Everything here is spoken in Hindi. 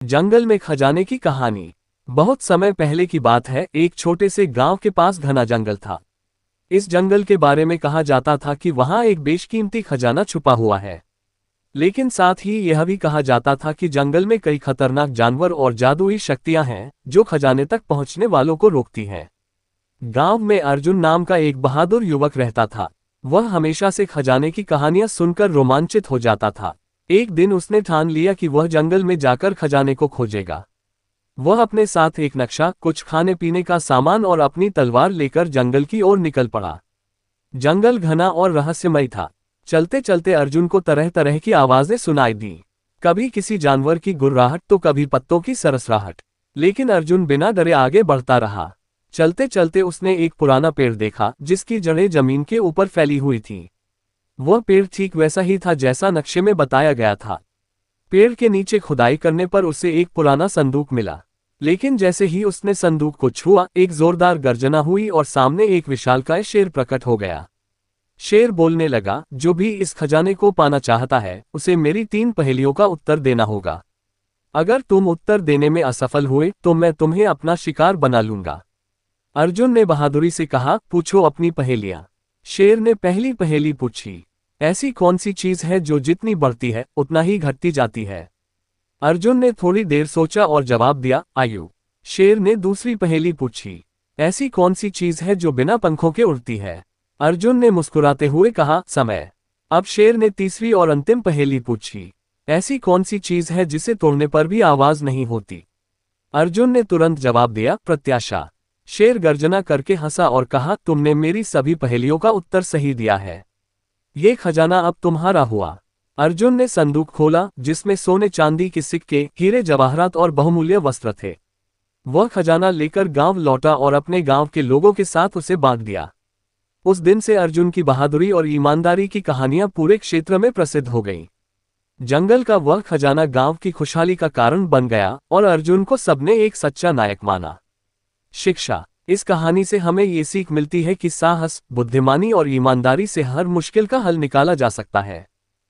जंगल में खजाने की कहानी। बहुत समय पहले की बात है, एक छोटे से गांव के पास घना जंगल था। इस जंगल के बारे में कहा जाता था कि वहां एक बेशकीमती खजाना छुपा हुआ है। लेकिन साथ ही यह भी कहा जाता था कि जंगल में कई खतरनाक जानवर और जादुई शक्तियां हैं जो खजाने तक पहुंचने वालों को रोकती हैं। गांव में अर्जुन नाम का एक बहादुर युवक रहता था। वह हमेशा से खजाने की कहानियां सुनकर रोमांचित हो जाता था। एक दिन उसने ठान लिया कि वह जंगल में जाकर खजाने को खोजेगा। वह अपने साथ एक नक्शा, कुछ खाने पीने का सामान और अपनी तलवार लेकर जंगल की ओर निकल पड़ा। जंगल घना और रहस्यमय था। चलते चलते अर्जुन को तरह तरह की आवाजें सुनाई दी। कभी किसी जानवर की गुर्राहट तो कभी पत्तों की सरसराहट। लेकिन अर्जुन बिना डरे आगे बढ़ता रहा। चलते चलते उसने एक पुराना पेड़ देखा जिसकी जड़ें जमीन के ऊपर फैली हुई थीं। वह पेड़ ठीक वैसा ही था जैसा नक्शे में बताया गया था। पेड़ के नीचे खुदाई करने पर उसे एक पुराना संदूक मिला। लेकिन जैसे ही उसने संदूक को छुआ, एक जोरदार गर्जना हुई और सामने एक विशालकाय शेर प्रकट हो गया। शेर बोलने लगा, जो भी इस खजाने को पाना चाहता है उसे मेरी 3 पहेलियों का उत्तर देना होगा। अगर तुम उत्तर देने में असफल हुए तो मैं तुम्हें अपना शिकार बना लूंगा। अर्जुन ने बहादुरी से कहा, पूछो अपनी पहेलियां। शेर ने पहली पहेली पूछी, ऐसी कौन सी चीज है जो जितनी बढ़ती है उतना ही घटती जाती है। अर्जुन ने थोड़ी देर सोचा और जवाब दिया, आयु। शेर ने दूसरी पहेली पूछी, ऐसी कौन सी चीज है जो बिना पंखों के उड़ती है। अर्जुन ने मुस्कुराते हुए कहा, समय। अब शेर ने तीसरी और अंतिम पहेली पूछी, ऐसी कौन सी चीज है जिसे तोड़ने पर भी आवाज नहीं होती। अर्जुन ने तुरंत जवाब दिया, प्रत्याशा। शेर गर्जना करके हंसा और कहा, तुमने मेरी सभी पहेलियों का उत्तर सही दिया है। ये खजाना अब तुम्हारा हुआ। अर्जुन ने संदूक खोला जिसमें सोने चांदी के सिक्के, हीरे जवाहरात और बहुमूल्य वस्त्र थे। वह खजाना लेकर गांव लौटा और अपने गांव के लोगों के साथ उसे बांट दिया। उस दिन से अर्जुन की बहादुरी और ईमानदारी की कहानियां पूरे क्षेत्र में प्रसिद्ध हो गईं। जंगल का वह खजाना गांव की खुशहाली का कारण बन गया और अर्जुन को सबने एक सच्चा नायक माना। शिक्षा। इस कहानी से हमें ये सीख मिलती है कि साहस, बुद्धिमानी और ईमानदारी से हर मुश्किल का हल निकाला जा सकता है।